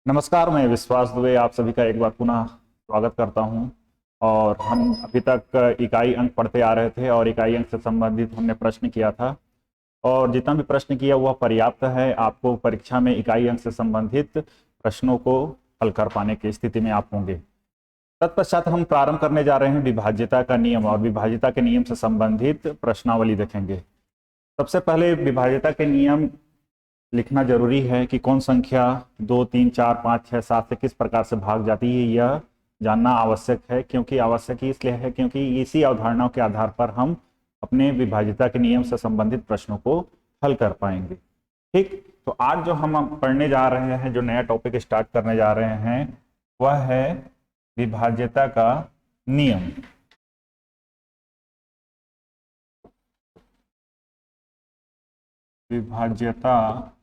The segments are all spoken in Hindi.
नमस्कार, मैं विश्वास दुबे आप सभी का एक बार पुनः स्वागत करता हूं। और हम अभी तक इकाई अंक पढ़ते आ रहे थे और इकाई अंक से संबंधित हमने प्रश्न किया था और जितना भी प्रश्न किया वह पर्याप्त है। आपको परीक्षा में इकाई अंक से संबंधित प्रश्नों को हल कर पाने की स्थिति में आप होंगे। तत्पश्चात हम प्रारंभ करने जा रहे हैं विभाज्यता का नियम और विभाज्यता के नियम से संबंधित प्रश्नावली देखेंगे। सबसे पहले विभाज्यता के नियम लिखना जरूरी है कि कौन संख्या 2, 3, 4, 5, 6, 7 से किस प्रकार से भाग जाती है, यह जानना आवश्यक है। क्योंकि आवश्यक इसलिए है क्योंकि इसी अवधारणाओं के आधार पर हम अपने विभाज्यता के नियम से संबंधित प्रश्नों को हल कर पाएंगे। ठीक, तो आज जो हम पढ़ने जा रहे हैं, जो नया टॉपिक स्टार्ट करने जा रहे हैं, वह है विभाज्यता का नियम। विभाज्यता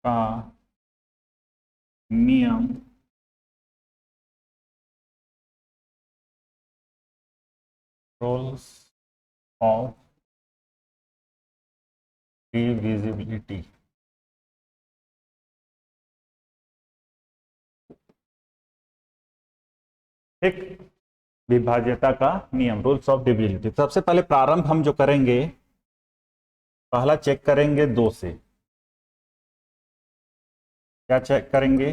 का नियम रूल्स ऑफ डिविजिबिलिटी। ठीक, विभाज्यता का नियम रूल्स ऑफ डिविजिबिलिटी। सबसे पहले प्रारंभ हम जो करेंगे, पहला चेक करेंगे 2 से। क्या चेक करेंगे?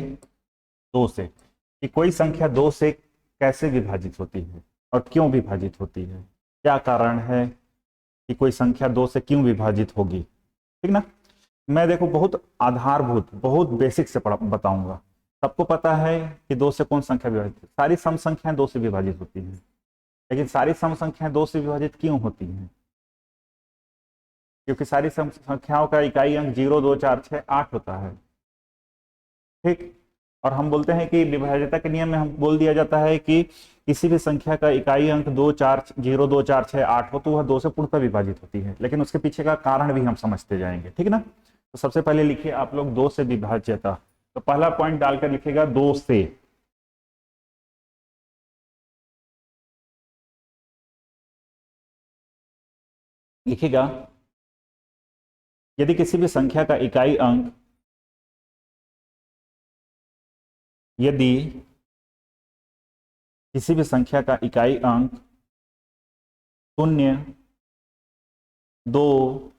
2 से कि कोई संख्या 2 से कैसे विभाजित होती है और क्यों विभाजित होती है। क्या कारण है कि कोई संख्या 2 से क्यों विभाजित होगी। ठीक ना, मैं देखो बहुत आधारभूत, बहुत बेसिक से बताऊंगा। सबको पता है कि 2 से कौन संख्या विभाजित है। सारी सम संख्याएं 2 से विभाजित होती हैं, लेकिन सारी सम संख्याएं 2 से विभाजित क्यों होती हैं? क्योंकि सारी सम संख्याओं का इकाई अंक 0, 2, 4, 6, 8 होता है। ठीक, और हम बोलते हैं कि विभाज्यता के नियम में हम बोल दिया जाता है कि किसी भी संख्या का इकाई अंक 2, 4, 0, 2, 4, 6, 8 हो तो वह 2 से पूर्णतः विभाजित होती है। लेकिन उसके पीछे का कारण भी हम समझते जाएंगे। ठीक ना, तो सबसे पहले लिखिए आप लोग 2 से विभाज्यता। तो पहला पॉइंट डालकर लिखिएगा 2 से। लिखिएगा यदि किसी भी संख्या का इकाई अंक, यदि किसी भी संख्या का इकाई अंक 0, 2,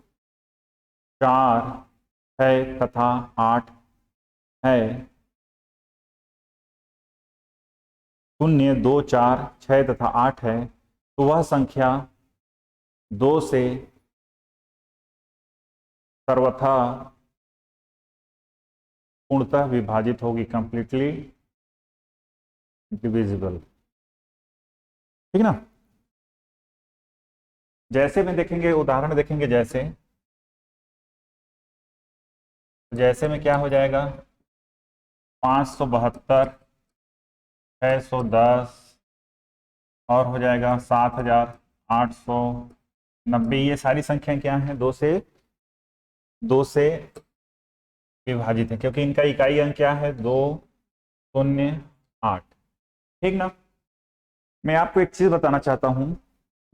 4, 6 तथा 8 है। 0, 2, 4, 6 तथा 8 है तो वह संख्या 2 से सर्वथा पूर्णतः विभाजित होगी, कंप्लीटली डिविजिबल। ठीक ना, जैसे में देखेंगे, उदाहरण देखेंगे। जैसे में क्या हो जाएगा, 572, 610 और हो जाएगा 7890। ये सारी संख्याएं क्या हैं? 2 से विभाजित है, क्योंकि इनका इकाई अंक क्या है? 2, 0, 8। ठीक ना, मैं आपको एक चीज बताना चाहता हूं।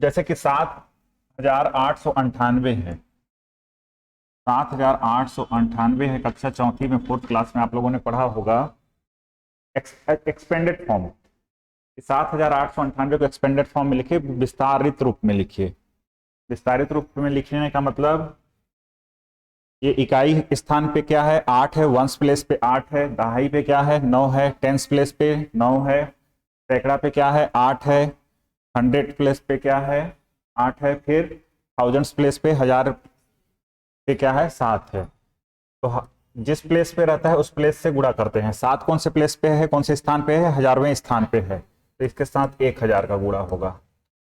जैसे कि 7898 है, 7898 है। कक्षा 4वीं में 4th क्लास में आप लोगों ने पढ़ा होगा एक्सपेंडेड फॉर्म। 7898 को एक्सपेंडेड फॉर्म में लिखिए, विस्तारित रूप में लिखिए। विस्तारित रूप में लिखने का मतलब, ये इकाई स्थान पे क्या है? 8 है, वंस प्लेस पे 8 है, दहाई पे क्या है? 9 है, टेंस प्लेस पे 9 है, सैकड़ा पे क्या है? 8 है, 100 प्लेस पे क्या है? 8 है, फिर थाउजेंड्स प्लेस पे, 1000 पे क्या है? 7 है। तो जिस प्लेस पे रहता है उस प्लेस से गुणा करते हैं। 7 कौन से प्लेस पे है, कौन से स्थान पे है? 1000वें स्थान पे है, तो इसके साथ 1000 का गुणा होगा।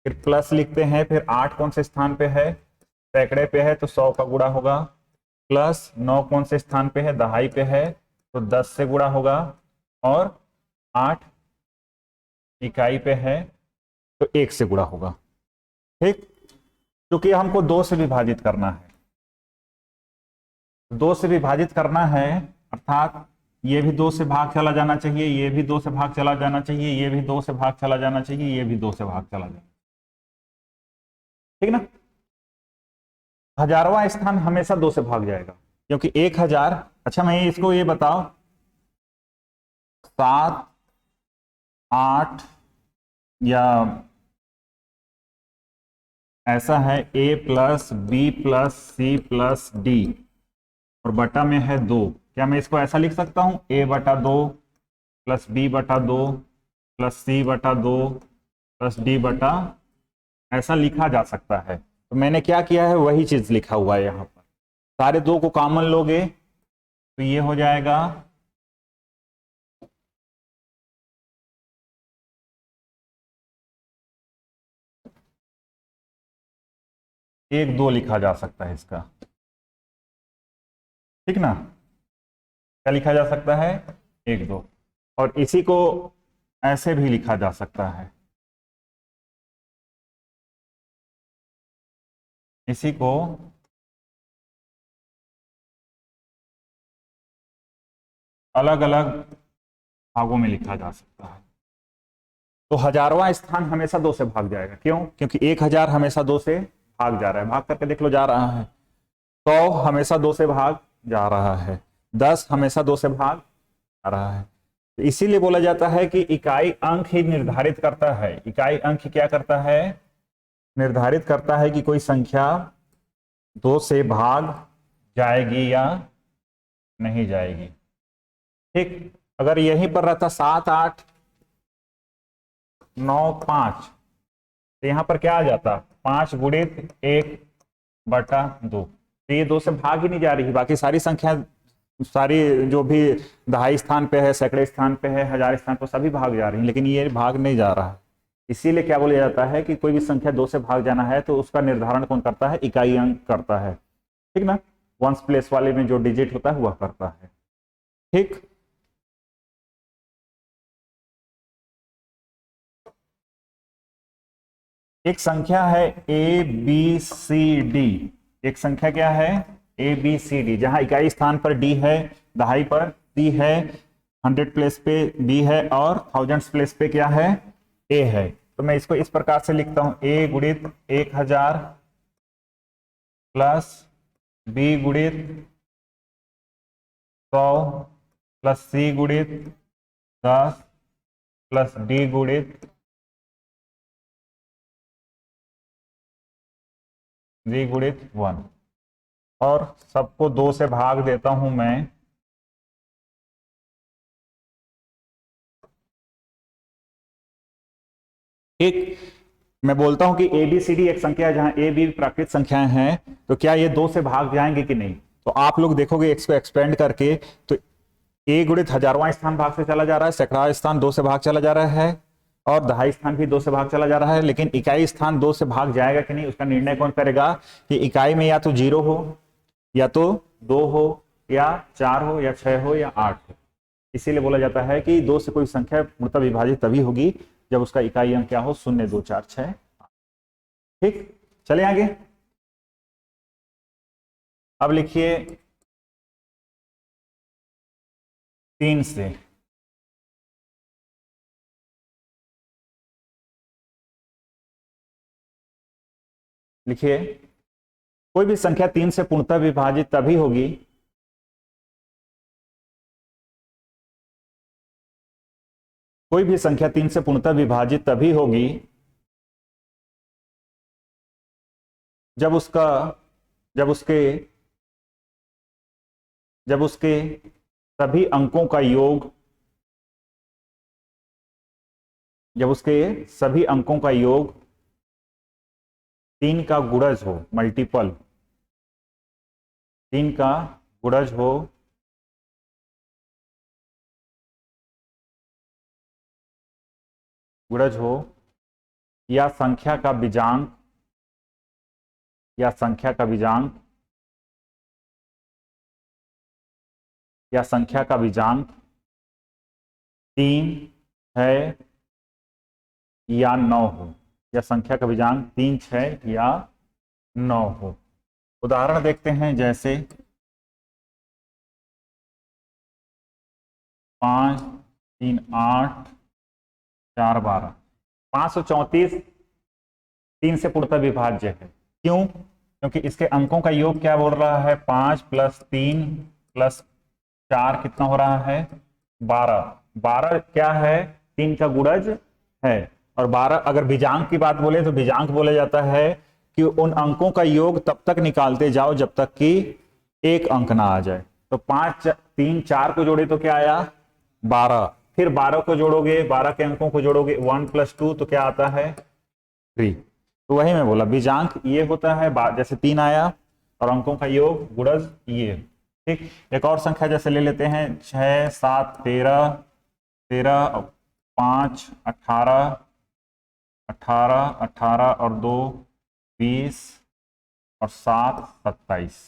फिर प्लस लिखते हैं। फिर 8 कौन से स्थान पे है? सैकड़े पे है, तो 100 का गुणा होगा। प्लस 9 कौन से स्थान पे है? दहाई पे है, तो 10 से गुणा होगा। और 8 इकाई पे है तो 1 से गुणा होगा। ठीक, क्योंकि हमको 2 से विभाजित करना है। 2 से विभाजित करना है अर्थात ये भी 2 से भाग चला जाना चाहिए, ये भी 2 से भाग चला जाना चाहिए, ये भी 2 से भाग चला जाना चाहिए, ये भी 2 से भाग चला जाना। ठीक ना, 1000वां स्थान हमेशा 2 से भाग जाएगा, क्योंकि 1000 अच्छा मैं इसको ये बताओ, 7, 8 या ऐसा है a plus b plus c plus d और बटा में है 2, क्या मैं इसको ऐसा लिख सकता हूं, a बटा 2 प्लस बी बटा 2 प्लस सी बटा 2 प्लस डी बटा, ऐसा लिखा जा सकता है। तो मैंने क्या किया है, वही चीज लिखा हुआ है यहां पर। सारे 2 को कॉमन लोगे तो ये हो जाएगा 1 2 लिखा जा सकता है इसका, ठीक ना। क्या लिखा जा सकता है, 1 2। और इसी को ऐसे भी लिखा जा सकता है, इसी को अलग अलग भागों में लिखा जा सकता है। तो हजारवां स्थान हमेशा 2 से भाग जाएगा, क्यों, क्योंकि 1000 हमेशा 2 से भाग जा रहा है, भाग करके देख लो जा रहा है। 100 हमेशा 2 से भाग जा रहा है, 10 हमेशा 2 से भाग आ रहा है। तो इसीलिए बोला जाता है कि इकाई अंक ही निर्धारित करता है, इकाई अंक क्या करता है, निर्धारित करता है कि कोई संख्या 2 से भाग जाएगी या नहीं जाएगी। ठीक, अगर यहीं पर रहता 7 8 9 5, तो यहां पर क्या आ जाता, 5 गुणित 1 बटा 2, तो ये 2 से भाग ही नहीं जा रही। बाकी सारी संख्या, सारी जो भी दहाई स्थान पे है, सैकड़े स्थान पे है, हजार स्थान पे, सभी भाग जा रही है, लेकिन ये भाग नहीं जा रहा है। इसीलिए क्या बोला जाता है कि कोई भी संख्या 2 से भाग जाना है तो उसका निर्धारण कौन करता है, इकाई अंक करता है, ठीक ना। वंस प्लेस वाले में जो डिजिट होता है वह करता है, ठीक। एक संख्या है ए बी सी डी, एक संख्या क्या है, ए बी सी डी, जहां इकाई स्थान पर डी है, दहाई पर सी है, 100 प्लेस पे बी है और थाउजेंड्स प्लेस पे क्या है, ए है। तो मैं इसको इस प्रकार से लिखता हूं, ए गुणित 1000 प्लस बी गुणित 100 प्लस सी गुणित 10 प्लस डी गुणित जी गुणित 1, और सबको 2 से भाग देता हूं मैं, ठीक। मैं बोलता हूं कि ए बी सी डी एक संख्या है जहां ए बी प्राकृत संख्याएं हैं, तो क्या ये 2 से भाग जाएंगे कि नहीं। तो आप लोग देखोगे इसको एक्सपेंड करके, तो ए गुणित हजारवां स्थान भाग से चला जा रहा है, सैकड़ा स्थान 2 से भाग चला जा रहा है, और दहाई स्थान भी 2 से भाग चला जा रहा है, लेकिन इकाई स्थान 2 से भाग जाएगा कि नहीं, उसका निर्णय कौन करेगा, कि इकाई में या तो 0 हो, या तो 2 हो, या 4 हो, या 6 हो, या 8 हो। इसीलिए बोला जाता है कि 2 से कोई संख्या पूर्णतः विभाजित तभी होगी जब उसका इकाई अंक क्या हो, 0 2 4 6। ठीक, चले आगे। अब लिखिए 3 से, लिखिए कोई भी संख्या 3 से पूर्णतः विभाजित तभी होगी, कोई भी संख्या 3 से पूर्णतः विभाजित तभी होगी जब उसका, जब उसके सभी अंकों का योग, जब उसके सभी अंकों का योग 3 का गुणज हो, मल्टीपल 3 का गुणज हो, गुणज हो, या संख्या का बीजांक, या संख्या का बीजांक, या संख्या का बीजांक 3 6 या 9 हो, या संख्या का बीजांक 3 6 या 9 हो। उदाहरण देखते हैं, जैसे 5 3 8 4 12, 534 3 से पूर्णतः विभाज्य है। क्यों? क्योंकि इसके अंकों का योग क्या बोल रहा है, 5 + 3 + 4 कितना हो रहा है 12। 12 क्या है 3 का गुणज है। और 12 अगर बीजांक की बात बोले तो बीजांक बोला जाता है कि उन अंकों का योग तब तक निकालते जाओ जब तक कि एक अंक ना आ जाए। तो 5 3 4 को जोड़े तो क्या आया 12, फिर 12 को जोड़ोगे 12 के अंकों को जोड़ोगे 1 + 2 तो क्या आता है 3। तो वही मैं बोला बीजांक ये होता है जैसे 3 आया और अंकों का योग गुणज ये। ठीक, एक और संख्या जैसे ले लेते हैं 6 7 13, 13 5 18, 18 18 और 2 20 और 7 27,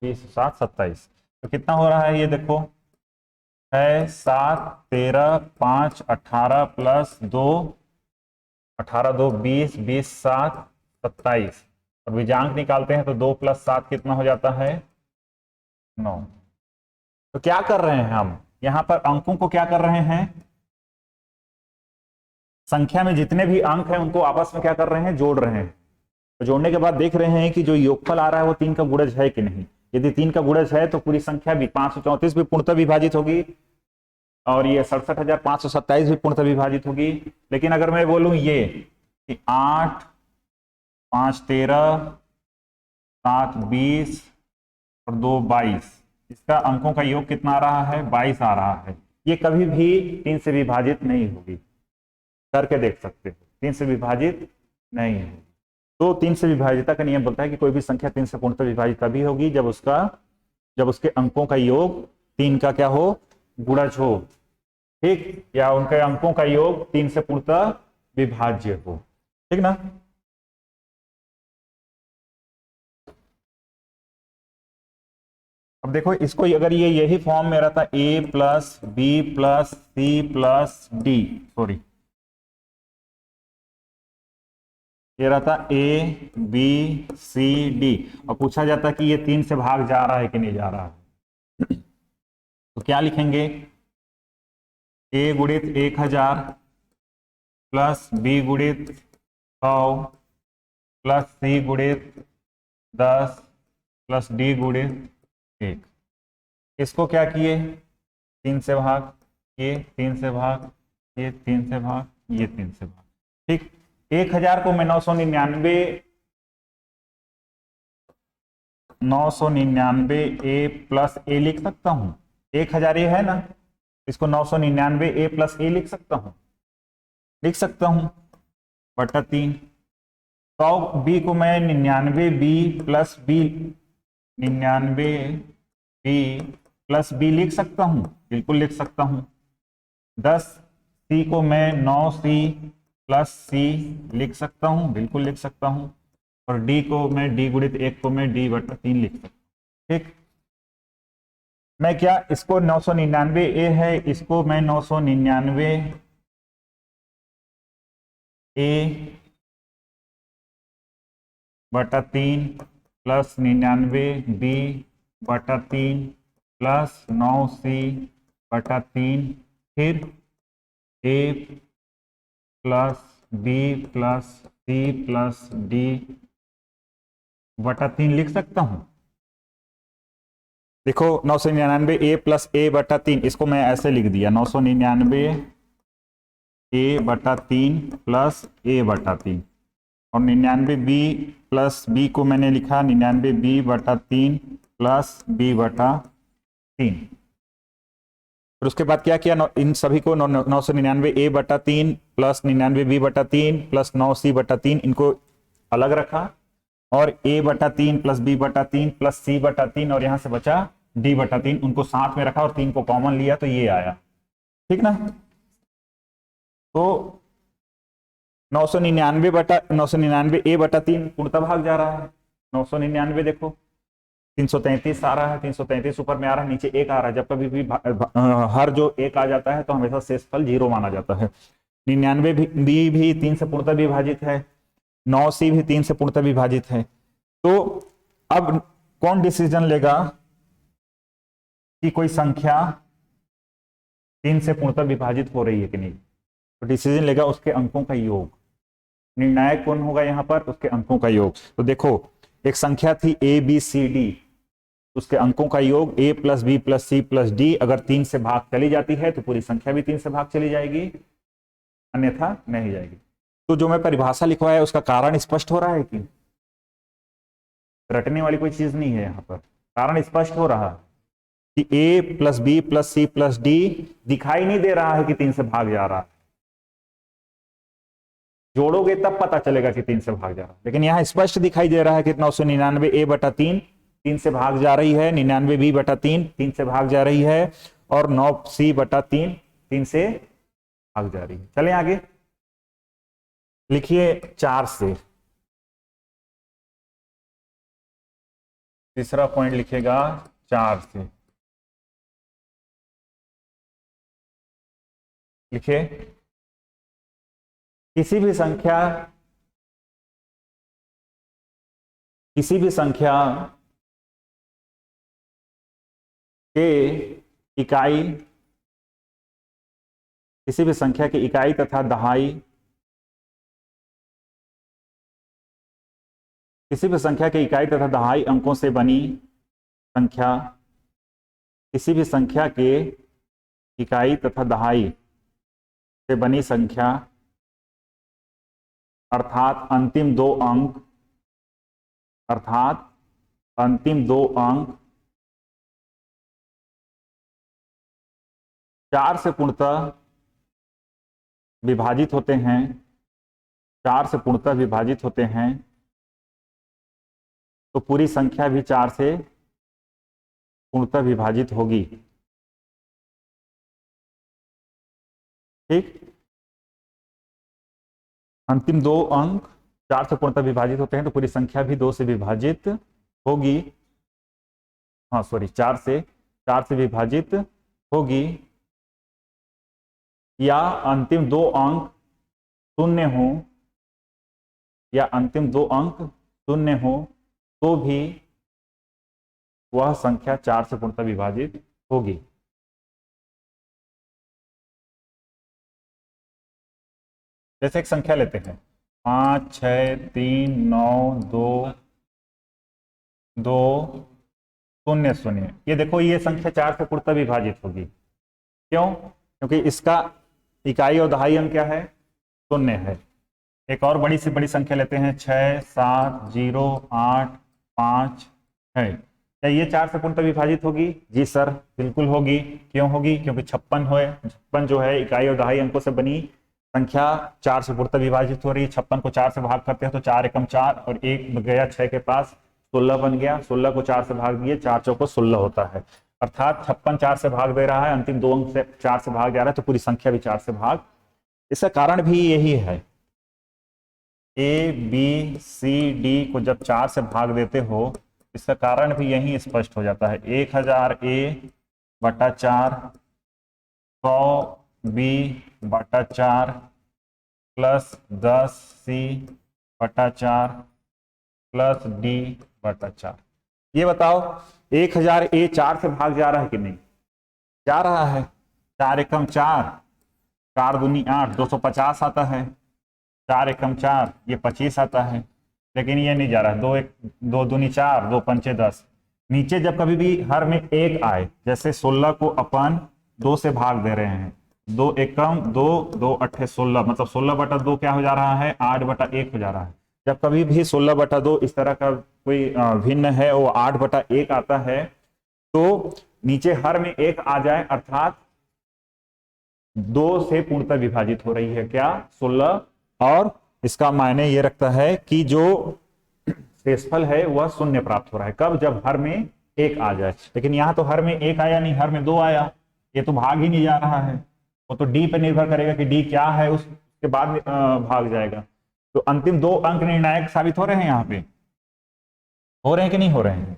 20 7 27। तो कितना हो रहा है ये देखो 6 7 13 5 18 + 2 18 2 20 20 7 27 और बीजांक निकालते हैं तो 2 + 7 कितना हो जाता है 9। तो क्या कर रहे हैं हम यहां पर अंकों को क्या कर रहे हैं संख्या में जितने भी अंक हैं उनको आपस में क्या कर रहे हैं जोड़ रहे हैं। तो जोड़ने के बाद देख रहे हैं कि जो योगफल आ रहा है वो 3 का गुणज है कि नहीं। यदि 3 का गुणज है तो पूरी संख्या भी 534 भी पूर्णतः विभाजित होगी और ये 67,527 भी पूर्णतः विभाजित होगी। लेकिन अगर मैं बोलूं ये कि 8 5 13 7 20 और 2 22 इसका अंकों का योग कितना आ रहा है 22 आ रहा है। ये कभी भी 3 से विभाजित नहीं होगी, करके देख सकते हो 3 से विभाजित नहीं है। तो 3 से विभाजिता का नियम बोलता है कि कोई भी संख्या 3 से पूर्णतः विभाजित तभी होगी जब उसके अंकों का योग 3 का क्या हो गुणज हो। ठीक, या उनके अंकों का योग 3 से पूर्णतः विभाज्य हो। ठीक ना। अब देखो इसको अगर ये यही फॉर्म में रहता a + b + c + d, sorry ये रहता a b c d और पूछा जाता कि ये 3 से भाग जा रहा है कि नहीं जा रहा है तो क्या लिखेंगे a गुणित 1000 + b गुणित 100 + c गुणित 10 + d गुणित 1। इसको क्या किए 3 से भाग, ये 3 से भाग, ये 3 से भाग, ये 3 से भाग। ठीक, 1000 को मैं 999 a + a लिख सकता हूं। 1000 ये है ना, इसको 999 a + a लिख सकता हूं बटा 3। 100 b को मैं 99 b + b 99 b + b लिख सकता हूं, बिल्कुल लिख सकता हूं। 10 c को मैं 9c + c लिख सकता हूं, बिल्कुल लिख सकता हूं। और d को मैं d गुणित 1 को मैं d बटा 3 लिख सकता हूं। ठीक, मैं क्या इसको 999 a है, इसको मैं 999 a बटा 3 + 99 b बटा 3 + 9c बटा 3 फिर a + b + c + d बटा 3 लिख सकता हूं। देखो 999 a + a बटा 3 इसको मैं ऐसे लिख दिया 999 a बटा 3 + a बटा 3 और 99 b + b को मैंने लिखा 99 b बटा 3 + b बटा 3। फिर उसके बाद क्या किया इन सभी को 999 a बटा 3 + 99 b बटा 3 + 9c बटा 3 इनको अलग रखा और a बटा 3 + b बटा 3 + c बटा 3 और यहां से बचा d बटा 3 उनको साथ में रखा और 3 को कॉमन लिया तो ये आया। ठीक ना। तो 999 a बटा 3 पूर्णतः भाग जा रहा है। 999 देखो 333 आ रहा है, 333 ऊपर में आ रहा है, नीचे 1 आ रहा है। जब कभी भी हर जो 1 आ जाता है तो हमेशा शेषफल 0 माना जाता है। 99 भी 3 से पूर्णतः विभाजित है, 9c भी 3 से पूर्णतः विभाजित है। तो अब कौन डिसीजन लेगा कि कोई संख्या 3 से पूर्णतः विभाजित हो रही है कि नहीं। तो डिसीजन लेगा उसके अंकों का योग। निर्णायक कौन होगा यहाँ पर उसके अंकों का योग। तो देखो एक संख्या थी a b c d, उसके अंकों का योग a plus b plus c plus d, अगर 3 से भाग चली जाती है तो पूरी संख्या भी 3 से भाग चली जाएगी, अन्यथा नहीं जाएगी। तो जो मैं परिभाषा लिखवाया उसका कारण स्पष्ट हो रहा है कि रटने वाली कोई चीज नहीं है, यहाँ पर कारण स्पष्ट हो रहा है कि a plus b plus c plus d दिखाई नहीं दे रहा है कि 3 से भाग जा रहा है, जोड़ोगे तब पता चलेगा कि 3 से भाग जा रहा है, लेकिन यहाँ स्पष्ट दिखाई दे रहा है कि 999 a बटा 3 3 से भाग जा रही है, 99 b बटा 3 3 से भाग जा रही है, और 9 c बटा 3 3 से भाग जा रही है। चलें आगे, लिखिए 4 से, तीसरा पॉइंट लिखेगा 4 से। लिखिए किसी भी संख्या के इकाई, किसी भी संख्या की इकाई तथा दहाई, किसी भी संख्या के इकाई तथा दहाई अंकों से बनी संख्या, किसी भी संख्या के इकाई तथा दहाई से बनी संख्या अर्थात अंतिम दो अंक, अर्थात अंतिम दो अंक 4 से पूर्णतः विभाजित होते हैं, 4 से पूर्णतः विभाजित होते हैं, तो पूरी संख्या भी 4 से पूर्णतः विभाजित होगी। ठीक, अंतिम दो अंक 4 से पूर्णतः विभाजित होते हैं तो पूरी संख्या भी 2 से विभाजित होगी, हाँ सॉरी 4 से विभाजित होगी, या अंतिम दो अंक शून्य हो, या अंतिम दो अंक शून्य हो तो भी वह संख्या 4 से पूर्णतः विभाजित होगी। जैसे एक संख्या लेते हैं 5 6 3 9 2 2 0 0, ये देखो ये संख्या 4 से पूर्णतः विभाजित होगी। क्यों? क्योंकि इसका इकाई और दहाई अंक क्या है? 0 है। एक और बड़ी से बड़ी संख्या लेते हैं 6 7 0 8 5 है, क्या ये 4 से पूर्णतः विभाजित होगी? जी सर बिल्कुल होगी। क्यों होगी? क्योंकि 56 जो है इकाई और दहाई अंकों से बनी संख्या 4 से पूर्णतः विभाजित हो रही है। 56 को 4 से भाग करते हैं तो 4 एकम 4 और 1 गया 6 के पास, 16 बन गया। 16 को 4 से भाग दिए, 4 चौको 16 होता है, अर्थात 56 4 से भाग दे रहा है, अंतिम दो अंक से 4 से भाग जा रहा है तो पूरी संख्या भी 4 से भाग। इसका कारण भी यही है, ए बी सी डी को जब 4 से भाग देते हो इसका कारण भी यही स्पष्ट हो जाता है। 1000 ए बटा 4, 100 बी बटा 4 प्लस 10 सी बटा 4 प्लस डी बटा 4। ये बताओ 1000 ए 4 से भाग जा रहा है कि नहीं? जा रहा है। 4 एकम 4, 4 दूनी 8, 250 आता है। 4 एकम 4 ये 25 आता है, लेकिन ये नहीं जा रहा है। 2 दूनी 4, 2 पंचे 10। नीचे जब कभी भी हर में एक आए, जैसे 16 को अपन 2 से भाग दे रहे हैं, 2 एकम 2, 2 अट्ठे 16, मतलब 16 बटा 2 क्या हो जा रहा है? 8 बटा 1 हो जा रहा है। जब कभी भी 16 बटा 2 इस तरह का कोई भिन्न है, वो 8 बटा 1 आता है, तो नीचे हर में एक आ जाए अर्थात 2 से पूर्णतः विभाजित हो रही है क्या? 16। और इसका मायने ये रखता है कि जो शेषफल है वह शून्य प्राप्त हो रहा है। कब? जब हर में एक आ जाए। लेकिन यहां तो हर में एक आया नहीं, हर में 2 आया, ये तो भाग ही नहीं जा रहा है। वो तो डी पे निर्भर करेगा कि डी क्या है, उसके बाद भाग जाएगा। तो अंतिम दो अंक निर्णायक साबित हो रहे हैं। यहाँ पे हो रहे हैं कि नहीं हो रहे हैं?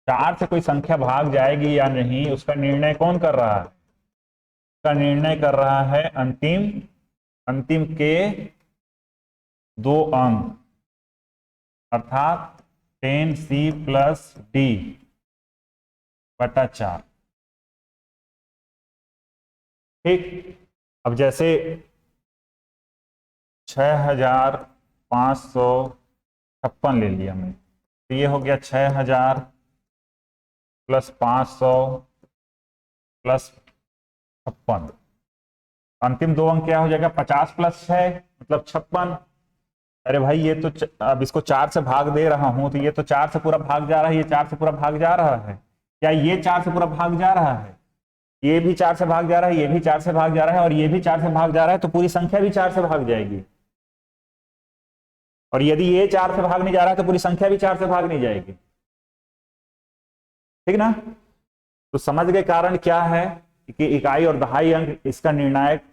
4 से कोई संख्या भाग जाएगी या नहीं, उसका निर्णय कौन कर रहा है? उसका निर्णय कर रहा है अंतिम के दो अंक, अर्थात 10c प्लस डी बटा 4। ठीक, अब जैसे 6556 ले लिया हमने, तो ये हो गया 6000 प्लस 500 प्लस 56। अंतिम दो अंक क्या हो जाएगा, 50 प्लस 6 मतलब 56। अरे भाई ये तो अब इसको 4 से भाग दे रहा हूं तो ये तो 4 से पूरा भाग जा रहा है, ये 4 से पूरा भाग जा रहा है। क्या ये 4 से पूरा भाग जा रहा है, ये भी 4 से भाग जा रहा है, ये भी 4 से भाग जा रहा है और ये भी 4 से भाग जा रहा है, तो पूरी संख्या भी 4 से भाग जाएगी। और यदि ये 4 से भाग नहीं जा रहा है तो पूरी संख्या भी 4 से भाग नहीं जाएगी। ठीक ना। तो समझ गए कारण क्या है कि इकाई और दहाई अंक इसका निर्णायक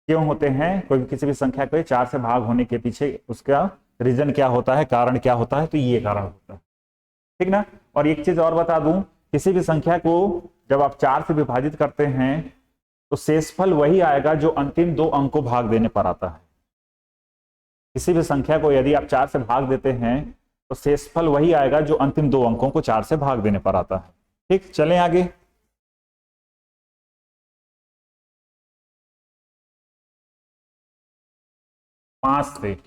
क्यों होते हैं। कोई किसी भी संख्या के 4 से भाग होने के पीछे उसका रीजन क्या होता है, कारण क्या होता है, तो ये कारण होता है। ठीक ना। और एक चीज और बता दूं, किसी भी संख्या को जब आप 4 से विभाजित करते हैं तो शेषफल वही आएगा जो अंतिम दो अंक को भाग देने पर आता है। किसी भी संख्या को यदि आप 4 से भाग देते हैं तो शेषफल वही आएगा जो अंतिम दो अंकों को 4 से भाग देने पर आता है। ठीक, चलें आगे। पांच से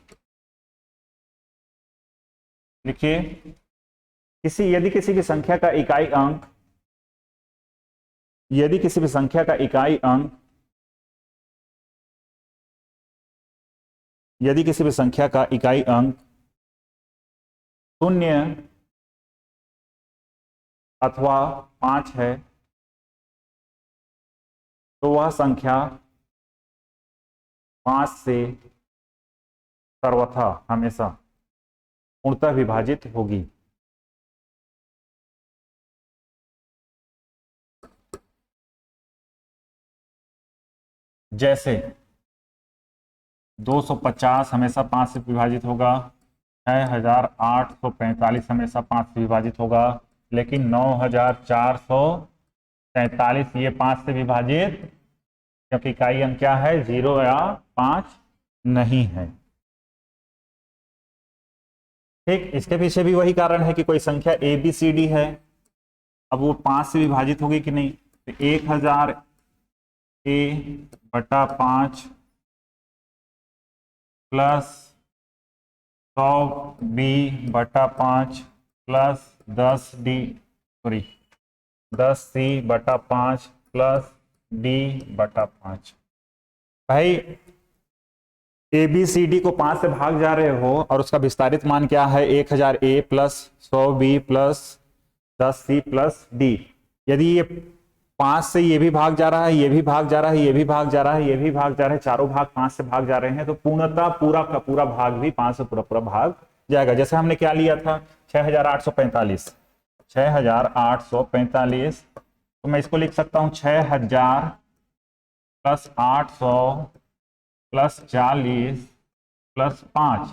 लिखिए, यदि किसी भी संख्या का इकाई अंक, यदि किसी भी संख्या का इकाई अंक, यदि किसी भी संख्या का इकाई अंक 0 अथवा 5 है तो वह संख्या 5 से सर्वथा हमेशा पूर्णतः विभाजित होगी। जैसे 250 हमेशा 5 से विभाजित होगा, 6845 हमेशा 5 से विभाजित होगा, लेकिन 9443 ये 5 से विभाजित, क्योंकि इकाई अंक क्या है, 0 या 5 नहीं है। ठीक, इसके पीछे भी वही कारण है कि कोई संख्या ए बी सी डी है, अब वो 5 से विभाजित होगी कि नहीं, तो 1000 ए बटा 5 प्लस 100 बी बटा 5 प्लस 10 सी बटा 5 प्लस डी बटा 5। भाई ए बी सी डी को 5 से भाग जा रहे हो और उसका विस्तारित मान क्या है, 1000 A plus 100 B plus 10 C plus D. यदि ये 5 से ये भी भाग जा रहा है, ये भी भाग जा रहा है, ये भी भाग जा रहा है, ये भी भाग जा रहा है, चारों भाग 5 से भाग जा रहे हैं, तो पूर्णतः पूरा का पूरा भाग भी 5 से पूरा पूरा भाग जाएगा। जैसे हमने क्या लिया था, 6845, 6845, तो मैं इसको लिख सकता हूं 6000 प्लस 800 प्लस 40 प्लस 5।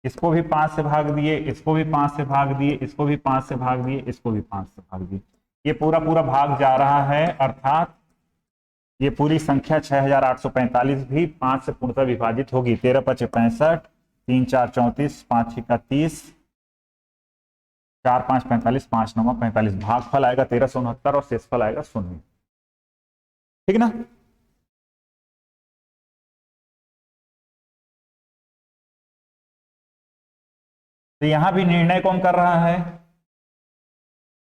इसको भी 5 से भाग दिए, इसको भी 5 से भाग दिए, इसको भी 5 से भाग दिए, इसको भी 5 से भाग दिए, ये पूरा पूरा भाग जा रहा है, अर्थात ये पूरी संख्या 6845 भी 5 से पूर्णतः विभाजित होगी। 13 × 5 = 65, 3 × 4 = 34, 5 × 6 = 30, 4 × 5 = 45, 5 × 9 = 45। भागफल आएगा 1369 और शेषफल आएगा 0। ठीक ना। तो यहां भी निर्णय कौन कर रहा है,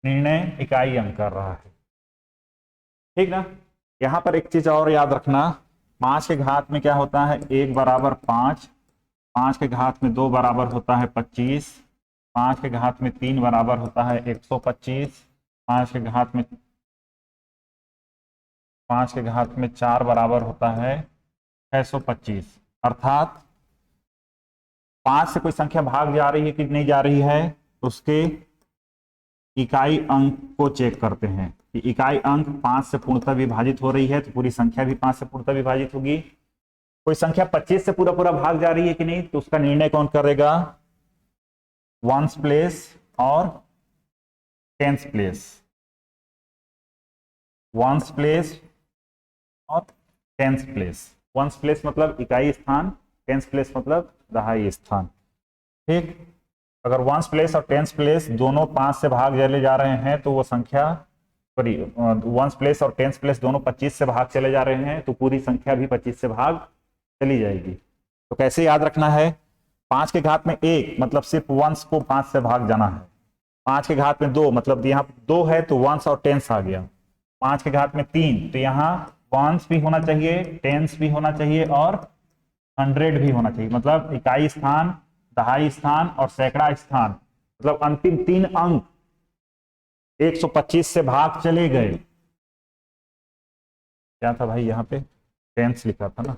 निर्णय इकाई अंक कर रहा है। ठीक ना। यहां पर एक चीज और याद रखना, 5 के घात में क्या होता है, 1 बराबर 5, 5 के घात में 2 बराबर होता है 25, 5 के घात में 3 बराबर होता है 125, 5 के घात में 4 बराबर होता है 625। अर्थात 5 से कोई संख्या भाग जा रही है कि नहीं जा रही है, उसके इकाई अंक को चेक करते हैं कि इकाई अंक 5 से पूर्णतः विभाजित हो रही है तो पूरी संख्या भी 5 से पूर्णतः विभाजित होगी। कोई संख्या 25 से पूरा पूरा भाग जा रही है कि नहीं, तो उसका निर्णय कौन करेगा, वंस प्लेस और टेंस प्लेस। वंस प्लेस और टेंस प्लेस। वंस प्लेस मतलब इकाई स्थान, टेंस प्लेस मतलब दहाई स्थान। ठीक, अगर वंस प्लेस और टेंस प्लेस दोनों 5 से भाग चले जा रहे हैं तो वो संख्या, सॉरी, वंस प्लेस और टेंस प्लेस दोनों 25 से भाग चले जा रहे हैं तो पूरी संख्या भी 25 से भाग चली जाएगी। तो कैसे याद रखना है, 5 के घात में 1 मतलब सिर्फ वंस को 5 से भाग जाना है, 5 के घात में 2 मतलब यहाँ 2 है तो वंस और टेंस आ गया। 5 के घात में 3 तो यहाँ वंस भी होना चाहिए, टेंस भी होना चाहिए और 100 भी होना चाहिए। मतलब इकाई स्थान, दहाई स्थान और सैकड़ा स्थान, मतलब अंतिम 3 अंक 125 से भाग चले गए। क्या था भाई, यहाँ पे टेंस लिखा था ना।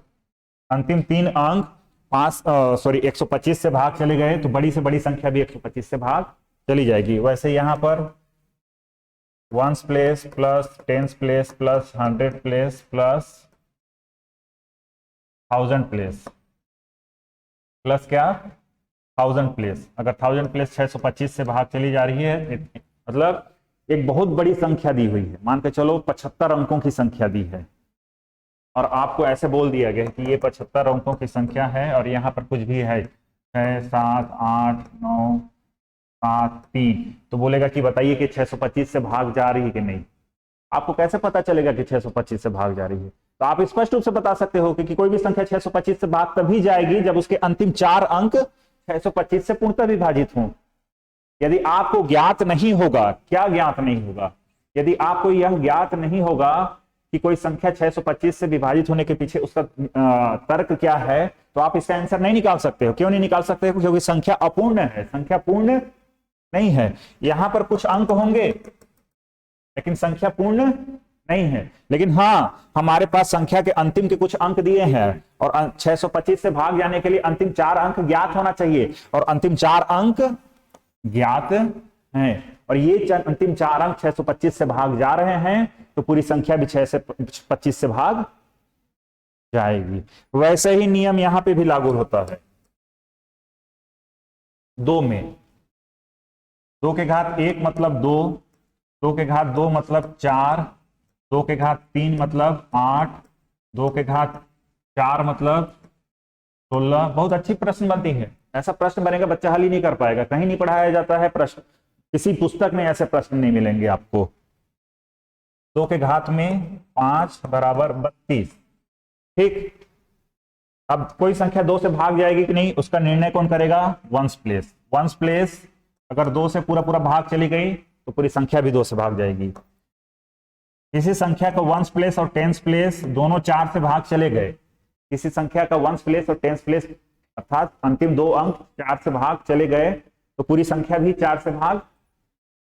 अंतिम 3 अंक 125 से भाग चले गए तो बड़ी से बड़ी संख्या भी 125 से भाग चली जाएगी। वैसे यहां पर ones place plus tens place plus 100 place plus 1000 place plus क्या 1000 प्लेस, अगर 1000 प्लेस 625 से भाग चली जा रही है मतलब एक बहुत बड़ी संख्या दी हुई है। मान के चलो 75 अंकों की संख्या दी है और आपको ऐसे बोल दिया गया कि ये 75 अंकों की संख्या है और यहाँ पर कुछ भी है 6 7 8 9 7 3, तो बोलेगा कि बताइए कि 625 से भाग जा रही है कि नहीं। आपको कैसे पता चलेगा कि 625 से भाग जा रही है? तो आप स्पष्ट रूप से बता सकते हो कि कोई भी संख्या 625 से भाग तभी जाएगी जब उसके अंतिम 4 अंक 625 से पूर्णतः विभाजित हों। यदि आपको ज्ञात नहीं होगा, क्या ज्ञात नहीं होगा, यदि आपको यह ज्ञात नहीं होगा कि कोई संख्या 625 से विभाजित होने के पीछे उसका तर्क क्या है, तो आप इसका आंसर नहीं निकाल सकते हो। क्यों नहीं निकाल सकते हो? क्योंकि संख्या अपूर्ण है, संख्या पूर्ण नहीं है। यहां पर कुछ अंक होंगे लेकिन संख्या पूर्ण नहीं है। लेकिन हाँ, हमारे पास संख्या के अंतिम के कुछ अंक दिए हैं और 625 से भाग जाने के लिए अंतिम 4 अंक ज्ञात होना चाहिए और अंतिम 4 अंक ज्ञात हैं और ये अंतिम 4 अंक 625 से भाग जा रहे हैं तो पूरी संख्या भी 6 से 25 से भाग जाएगी। वैसे ही नियम यहां पे भी लागू होता है 2 में। 2 के घात 1 मतलब 2, 2 के घात 2 मतलब 4, 2 के घात 3 मतलब 8, 2 के घात 4 मतलब 16। बहुत अच्छी प्रश्न बनती है। ऐसा प्रश्न बनेगा बच्चा हल ही नहीं कर पाएगा, कहीं नहीं पढ़ाया जाता है प्रश्न, किसी पुस्तक में ऐसे प्रश्न नहीं मिलेंगे आपको। 2 के घात में 5 बराबर 32। ठीक, अब कोई संख्या 2 से भाग जाएगी कि नहीं उसका निर्णय कौन करेगा? Ones place. वंस प्लेस अगर 2 से पूरा पूरा भाग चली गई तो पूरी संख्या भी 2 से भाग जाएगी। किसी संख्या का वंस प्लेस और टेंस प्लेस दोनों 4 से भाग चले गए, किसी संख्या का वंस प्लेस और टेंस प्लेस अर्थात अंतिम 2 अंक 4 से भाग चले गए तो पूरी संख्या भी 4 से भाग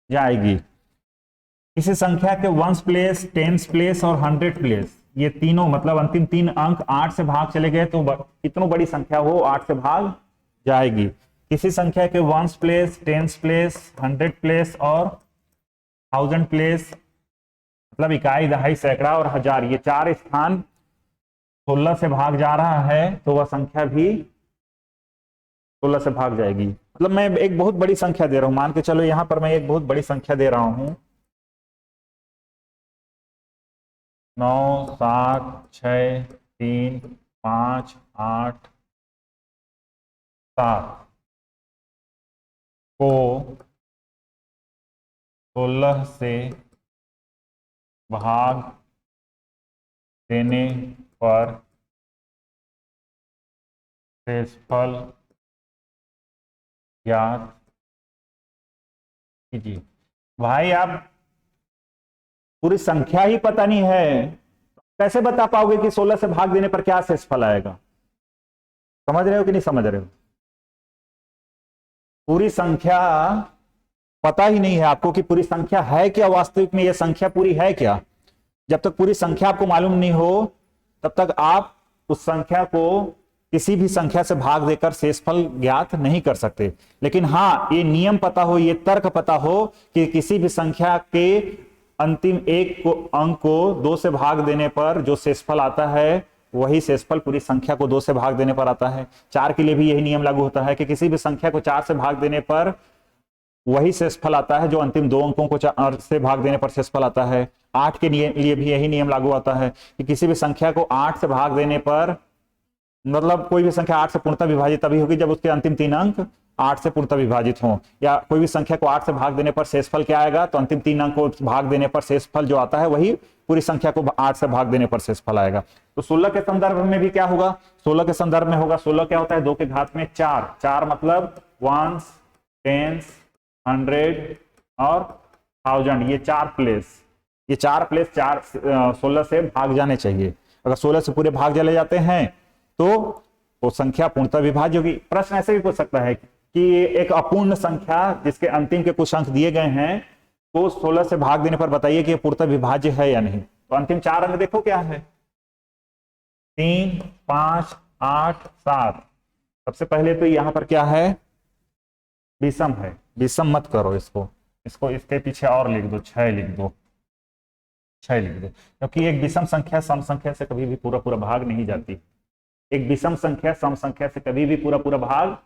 जाएगी। किसी संख्या के वंस प्लेस, टेंस प्लेस और 100 प्लेस ये तीनों मतलब अंतिम 3 अंक 8 से भाग चले गए तो कितनी बड़ी संख्या हो 8 से भाग जाएगी। किसी संख्या के ones place, tens place, 100 place और 1000 प्लेस मतलब इकाई, दहाई, सैकड़ा और हजार, ये 4 स्थान 16 से भाग जा रहा है तो वह संख्या भी 16 से भाग जाएगी। मतलब मैं एक बहुत बड़ी संख्या दे रहा हूं, मान के चलो यहां पर मैं एक बहुत बड़ी संख्या दे रहा हूं 9 7 6 3 5 8 7 को 16 से भाग देने पर शेषफल ज्ञात कीजिए। भाई आप पूरी संख्या ही पता नहीं है, कैसे बता पाओगे कि 16 से भाग देने पर क्या शेषफल आएगा? समझ रहे हो कि नहीं समझ रहे हो? पूरी संख्या पता ही नहीं है आपको कि पूरी संख्या है क्या, वास्तविक में यह संख्या पूरी है क्या। जब तक पूरी संख्या आपको मालूम नहीं हो तब तक आप उस संख्या को किसी भी संख्या से भाग देकर शेषफल ज्ञात नहीं कर सकते। लेकिन हाँ, ये नियम पता हो, ये तर्क पता हो कि किसी भी संख्या के अंतिम अंक को 2 से भाग देने पर जो शेषफल आता है वही शेषफल पूरी संख्या को 2 से भाग देने पर आता है। 4 के लिए भी यही नियम लागू होता है कि किसी भी संख्या को 4 से भाग देने पर वही शेषफल आता है जो अंतिम 2 अंकों को 4 से भाग देने पर शेषफल आता है। 8 के लिए भी यही नियम लागू आता है कि किसी भी संख्या को 8 से भाग देने पर, मतलब कोई भी संख्या 8 से पूर्णतः विभाजित तभी होगी जब उसके अंतिम 3 अंक 8 से पूर्णतः विभाजित हों। या कोई भी संख्या को 8 से भाग देने पर शेषफल क्या आएगा? तो अंतिम 3 अंक को भाग देने पर शेषफल जो आता है वही पूरी संख्या को 8 से भाग देने पर शेषफल आएगा। तो 16 के संदर्भ में भी क्या होगा? 16 के संदर्भ में होगा, 16 क्या होता है? 2 के घात में 4, 4 मतलब वंस, टेंस, 100 और 1000, ये 4 प्लेस, ये 4 प्लेस 16 से भाग जाने चाहिए। अगर 16 से पूरे भाग चले जाते हैं तो वो संख्या पूर्णतः विभाज्य होगी। प्रश्न ऐसे भी पूछ सकता है कि एक अपूर्ण संख्या जिसके अंतिम के कुछ अंक दिए गए हैं तो 16 से भाग देने पर बताइए कि ये पूर्णतः विभाज्य है या नहीं। तो अंतिम 4 अंक देखो क्या है, 3, 5, 8, 7। सबसे पहले तो यहां पर क्या है, विषम है। विषम मत करो इसको, इसके पीछे और लिख दो, 6 लिख दो, 6 लिख दो, क्योंकि एक विषम संख्या सम संख्या से कभी भी पूरा पूरा भाग नहीं जाती। एक विषम संख्या सम संख्या से कभी भी पूरा पूरा भाग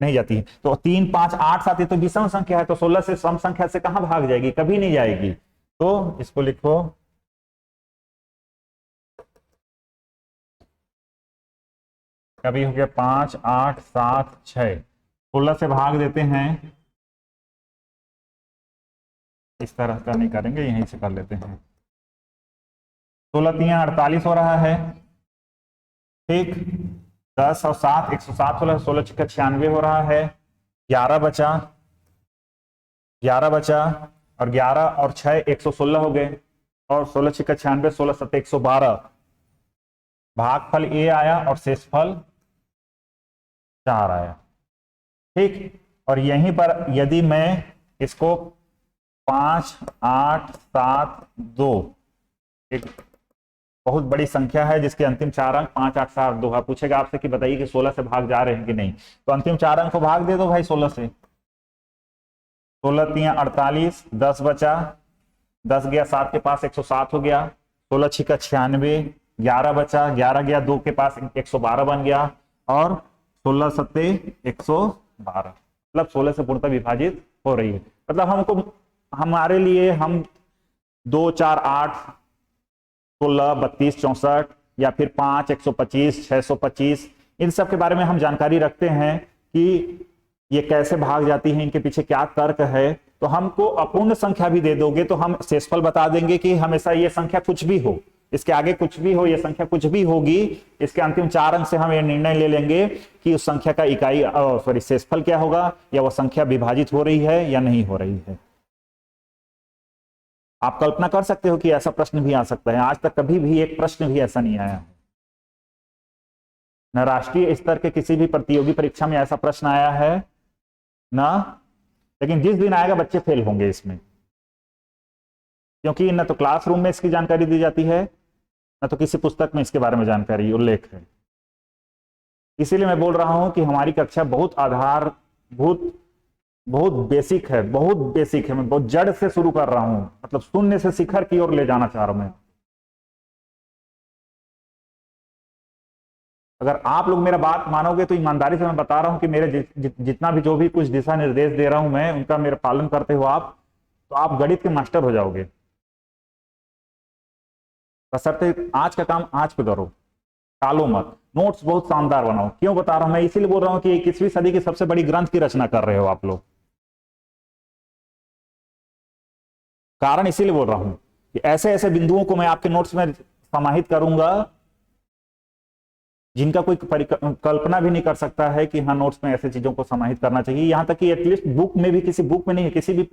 नहीं जाती है। तो 3, 5, 8, 7 ये तो विषम संख्या है, तो 16 से सम संख्या से कहां भाग जाएगी, कभी नहीं जाएगी। तो इसको लिखो कभी हो गया 5, 8, 7, 6, 16 से भाग देते हैं। इस तरह का नहीं करेंगे, यहीं से कर लेते हैं। 16 3 48 हो रहा है, ठीक। 10 और 7 107 हो रहा है, 16 6 96 हो रहा है। 11 बचा, 11 बचा, और 11 और 6 116 हो गए, और 16 6 96, 16 7 112। भागफल ए आया और शेषफल 4 आया, ठीक। और यहीं पर यदि मैं इसको 5, 8, 7, 2, एक बहुत बड़ी संख्या है जिसके अंतिम 4 अंक 5, 8, 7, 2 है, पूछेगा आपसे कि बताइए कि 16 से भाग जा रहे हैं कि नहीं। तो अंतिम 4 अंक को भाग दे दो भाई 16 से। 16 3 48, 10 बचा, 10 गया 7 के पास 107 हो गया, 16 6 96, 11 बचा, 11 गया 2 के पास 112 बन गया, और 16 7 112। मतलब 16 से पूर्णतः विभाजित हो रही है। मतलब हमको हमारे लिए हम 2 4 8 16 32 64 या फिर 5 125 625 इन सब के बारे में हम जानकारी रखते हैं कि ये कैसे भाग जाती है, इनके पीछे क्या तर्क है। तो हमको अपूर्ण संख्या भी दे दोगे तो हम शेषफल बता देंगे कि हमेशा ये संख्या कुछ भी हो, इसके आगे कुछ भी हो, ये संख्या कुछ भी होगी, इसके अंतिम 4 अंक से हम ये निर्णय ले लेंगे कि उस संख्या का इकाई शेषफल क्या होगा, या वह संख्या विभाजित हो रही है या नहीं हो रही है। आप कल्पना कर सकते हो कि ऐसा प्रश्न भी आ सकता है। आज तक कभी भी एक प्रश्न भी ऐसा नहीं आया है, न राष्ट्रीय स्तर के किसी भी प्रतियोगी परीक्षा में ऐसा प्रश्न आया है ना। लेकिन जिस दिन आएगा बच्चे फेल होंगे इसमें, क्योंकि न तो क्लासरूम में इसकी जानकारी दी जाती है, न तो किसी पुस्तक में इसके बारे में जानकारी उल्लेख है। इसीलिए मैं बोल रहा हूं कि हमारी कक्षा बहुत आधारभूत, बहुत बेसिक है, बहुत बेसिक है। मैं बहुत जड़ से शुरू कर रहा हूं, मतलब शून्य से शिखर की ओर ले जाना चाह रहा हूं मैं। अगर आप लोग मेरा बात मानोगे तो ईमानदारी से मैं बता रहा हूं कि मेरे जितना भी जो भी कुछ दिशा निर्देश दे रहा हूं मैं, उनका मेरा पालन करते हो आप, तो आप गणित के मास्टर हो जाओगे। बशर्ते आज का काम आज पे करो, टालो मत। नोट्स बहुत शानदार बनाओ। क्यों बता रहा हूं मैं, इसीलिए बोल रहा हूं कि 21वीं सदी की सबसे बड़ी ग्रंथ की रचना कर रहे हो आप लोग। कारण इसीलिए बोल रहा हूं कि ऐसे ऐसे बिंदुओं को मैं आपके नोट्स में समाहित करूंगा जिनका कोई कल्पना भी नहीं कर सकता है कि हाँ नोट्स में ऐसे चीजों को समाहित करना चाहिए। यहां तक कि एटलीस्ट बुक में भी, किसी बुक में नहीं है, किसी भी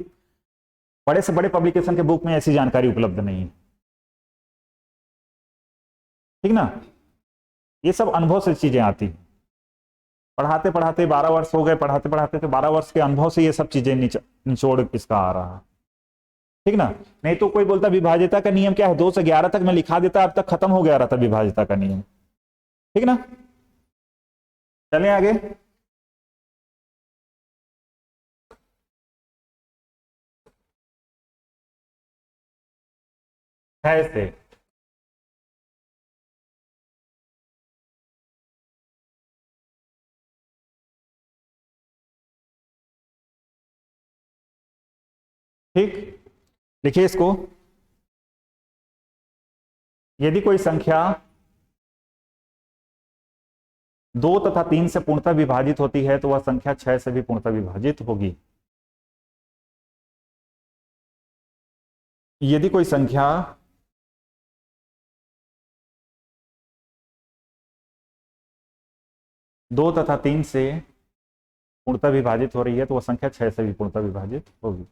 बड़े से बड़े पब्लिकेशन के बुक में ऐसी जानकारी उपलब्ध नहीं है, ठीक ना। ये सब अनुभव से चीजें आती हैं। पढ़ाते पढ़ाते 12 वर्ष हो गए, पढ़ाते पढ़ाते तो 12 वर्ष के अनुभव से ये सब चीजें निचोड़ इसका आ रहा है, ठीक ना। नहीं तो कोई बोलता विभाज्यता का नियम क्या है, 2 से 11 तक मैं लिखा देता, अब तक खत्म हो गया रहता विभाज्यता का नियम, ठीक ना। चलें आगे। ऐसे ठीक, लिखिए इसको। यदि कोई संख्या 2 तथा 3 से पूर्णतः विभाजित होती है तो वह संख्या 6 से भी पूर्णतः विभाजित होगी। यदि कोई संख्या 2 तथा 3 से पूर्णतः विभाजित हो रही है तो वह संख्या 6 से भी पूर्णतः विभाजित होगी।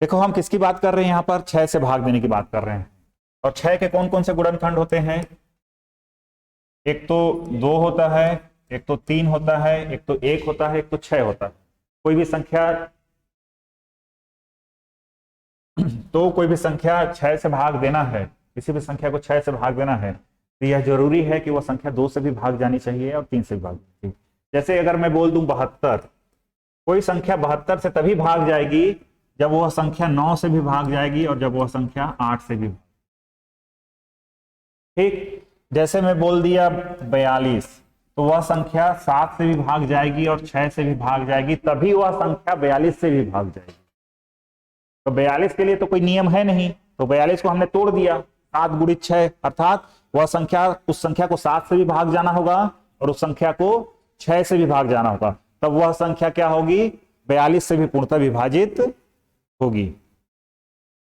देखो हम किसकी बात कर रहे हैं, यहां पर 6 से भाग देने की बात कर रहे हैं। और 6 के कौन कौन से गुणनखंड होते हैं? एक तो 2 होता है, एक तो 3 होता है, एक तो 1 होता है, एक तो 6 होता है। कोई भी संख्या तो कोई भी संख्या 6 से भाग देना है, किसी भी संख्या को 6 से भाग देना है, तो यह जरूरी है कि वह संख्या 2 से भी भाग जानी चाहिए और 3 से भी भाग जानी चाहिए। जैसे अगर मैं बोल दूं 72, कोई संख्या 72 से तभी भाग जाएगी जब वह संख्या 9 से भी भाग जाएगी और जब वह संख्या 8 से भी। ठीक, जैसे मैं बोल दिया 42, तो वह संख्या 7 से भी भाग जाएगी और 6 से भी भाग जाएगी, तभी वह संख्या 42 से भी भाग जाएगी। तो 42 के लिए तो कोई नियम है नहीं, तो 42 को हमने तोड़ दिया, 7 गुणित 6, अर्थात वह संख्या, उस संख्या को 7 से भी भाग जाना होगा और उस संख्या को 6 से भी भाग जाना होगा, तब वह संख्या क्या होगी? 42 से भी पूर्णतः विभाजित होगी।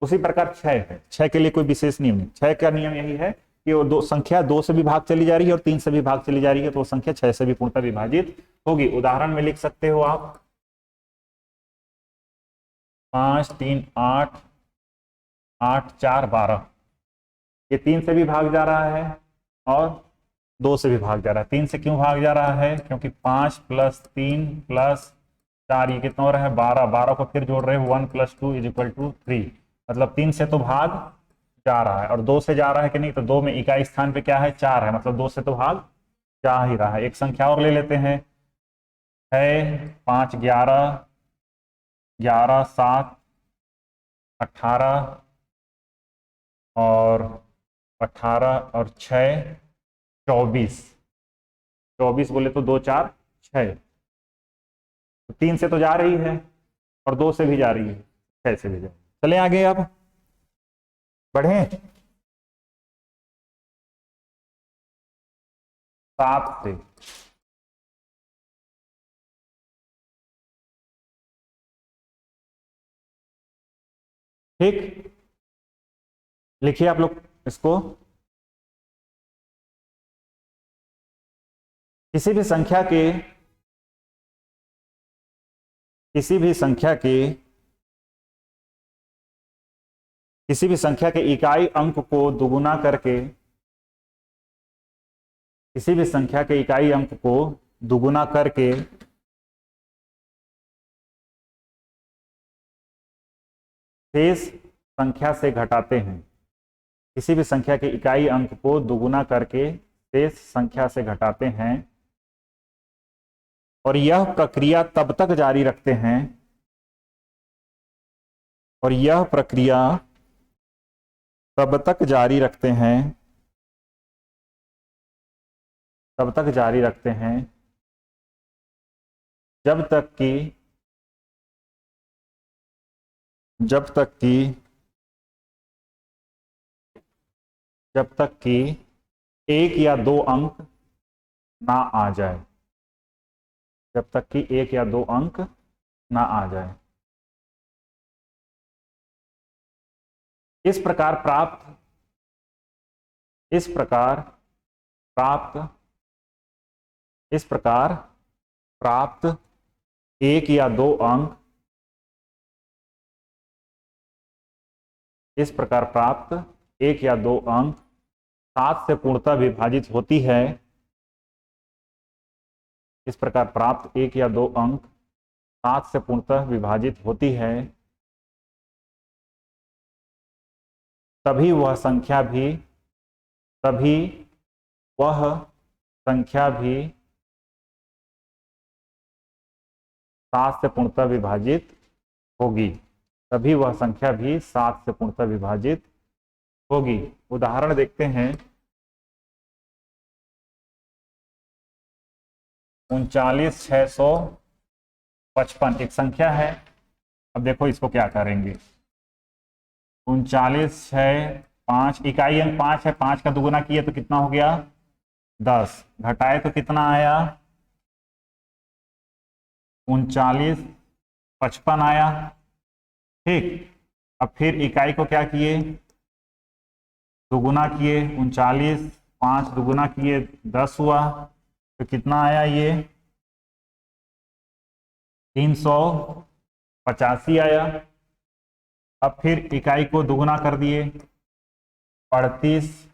उसी प्रकार 6 है, 6 के लिए कोई विशेष नियम नहीं। 6 का नियम यही है कि वो संख्या 2 से भी भाग चली जा रही है और 3 से भी भाग चली जा रही है, तो वो संख्या 6 से भी पूर्णतः विभाजित होगी। उदाहरण में लिख सकते हो आप 5 3 8 8 4 12, ये 3 से भी भाग जा रहा है और 2 से भी भाग जा रहा है। 3 से क्यों भाग जा रहा है? क्योंकि 5 + 3 + 4 ये कितना हो रहा है? 12, 12 को फिर जोड़ रहे हैं, 1 + 2 = 3, मतलब 3 से तो भाग जा रहा है और 2 से जा रहा है कि नहीं? तो 2 में इकाई स्थान पे क्या है? 4 है, मतलब 2 से तो भाग जा ही रहा है। एक संख्या और ले लेते हैं, 6 5 11 11 7 18 और 18 और 6 24, 24 बोले तो 2 4 6, तो 3 से तो जा रही है और 2 से भी जा रही है, 6 से भी जा रही है। चले आगे, अब बढ़े 7 से। ठीक, लिखिए आप लोग इसको। किसी भी संख्या के किसी भी संख्या के किसी भी संख्या के इकाई अंक को दुगुना करके किसी भी संख्या के इकाई अंक को दुगुना करके शेष संख्या से घटाते हैं। किसी भी संख्या के इकाई अंक को दुगुना करके शेष संख्या से घटाते हैं और यह प्रक्रिया तब तक जारी रखते हैं और यह प्रक्रिया तब तक जारी रखते हैं तब तक जारी रखते हैं जब तक कि जब तक कि जब तक कि 1 या 2 अंक ना आ जाए, जब तक कि 1 या 2 अंक ना आ जाए। इस प्रकार प्राप्त 1 या 2 अंक इस प्रकार प्राप्त 1 या 2 अंक 7 से पूर्णतः विभाजित होती है। इस प्रकार प्राप्त 1 या 2 अंक 7 से पूर्णतः विभाजित होती है, तभी वह संख्या भी 7 से पूर्णतः विभाजित होगी। तभी वह संख्या भी 7 से पूर्णतः विभाजित होगी। उदाहरण देखते हैं, 39,655 एक संख्या है। अब देखो इसको क्या करेंगे, 39 6 5, इकाई अंक 5 है, 5 का दुगुना किए तो कितना हो गया? 10, घटाए तो कितना आया? 39,55 आया। ठीक, अब फिर इकाई को क्या किए? दुगुना किए, 39 5 दुगुना किए 10 हुआ, तो कितना आया? ये 385 आया। अब फिर इकाई को दुगुना कर दिए, 38,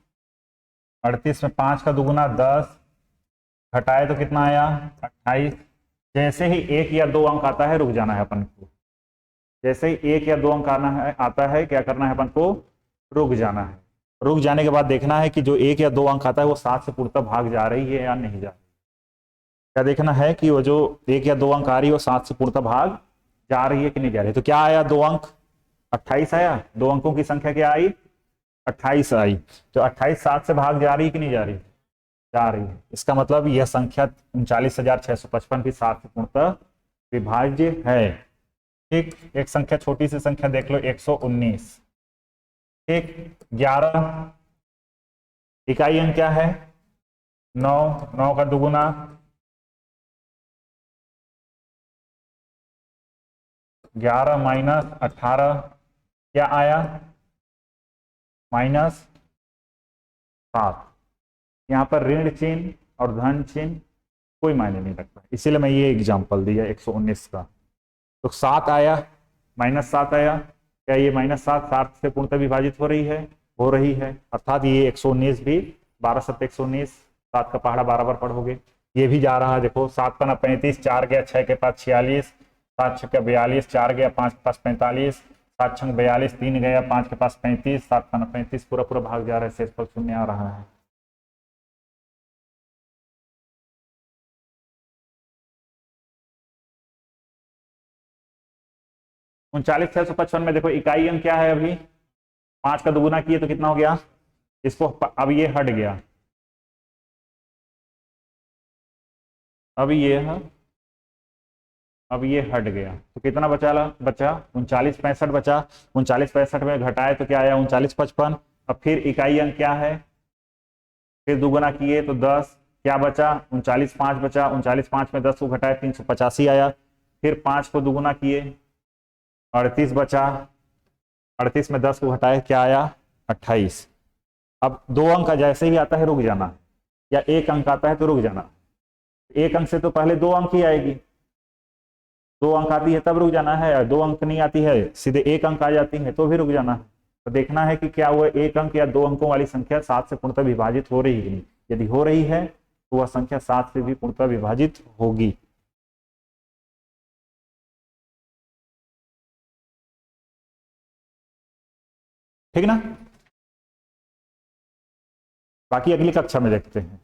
38 में 5 का दुगुना 10, घटाए तो कितना आया 28। जैसे ही एक या दो अंक आता है रुक जाना है अपन को, जैसे ही एक या दो अंक आना है आता है क्या करना है अपन को, रुक जाना है। रुक जाने के बाद देखना है कि जो एक या दो अंक आता है वो 7 से पूर्णतः भाग जा रही है या नहीं जा रही। क्या देखना है कि वो जो एक या दो अंक आ रही है वो 7 से पूर्णतः भाग जा रही है कि नहीं जा रही है। तो क्या आया, दो अंक 28 आया, दो अंकों की संख्या क्या आई 28 आई। तो 28 7 से भाग जा रही है कि नहीं जा रही, जा रही है। इसका मतलब यह संख्या 39,655 भी 7 से पूर्णतः विभाज्य है। ठीक, एक संख्या छोटी सी संख्या देख लो 119। ठीक, 11 इकाई अंक क्या है 9, 9 का दुगुना 11 माइनस 18 क्या आया -7। यहाँ पर ऋण चिन्ह और धन चिन्ह कोई मायने नहीं रखता, इसीलिए मैं ये एग्जांपल दिया 119 का। तो 7 आया, -7 आया, क्या ये -7 7 से पूर्णतः विभाजित हो रही है, हो रही है, अर्थात ये 119 भी 12 7 119, 7 का पहाड़ा 12 बार पढ़ोगे। ये भी जा रहा है, देखो 7 का ना 35, 4 गया 6 के पास 46, 7 6 का 42, 4 गया 5 के पास 45, 7 6 42, 3 गया 5 के पास 35, 7 का ना 35, पूरा पूरा भाग जा रहा है, शेष पर शून्य आ रहा है। उनचालीस 655 में देखो इकाई अंक क्या है, अभी 5 का दुगुना किए तो कितना हो गया, इसको अब ये हट गया, अब ये है, अब ये हट गया तो कितना बचा, बचा 3965 बचा। 3965 में घटाए तो क्या आया 3955। अब फिर इकाई अंक क्या है, फिर दुगुना किए तो 10, क्या बचा 39,5 बचा। 39,5 में 10 को घटाए 385 आया। फिर 5 को दुगुना किए 38 बचा, 38 में 10 को घटाए क्या आया 28। अब दो अंक जैसे ही आता है रुक जाना, या एक अंक आता है तो रुक जाना। एक अंक से तो पहले दो अंक ही आएगी, दो अंक आती है तब रुक जाना है, दो अंक नहीं आती है सीधे एक अंक आ जाती है तो भी रुक जाना है। तो देखना है कि क्या वह एक अंक या दो अंकों वाली संख्या 7 से पूर्णतः विभाजित हो रही है कि नहीं। यदि हो रही है तो वह संख्या 7 से भी पूर्णतः विभाजित होगी। ठीक ना, बाकी अगली कक्षा में देखते हैं।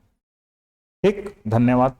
ठीक, धन्यवाद।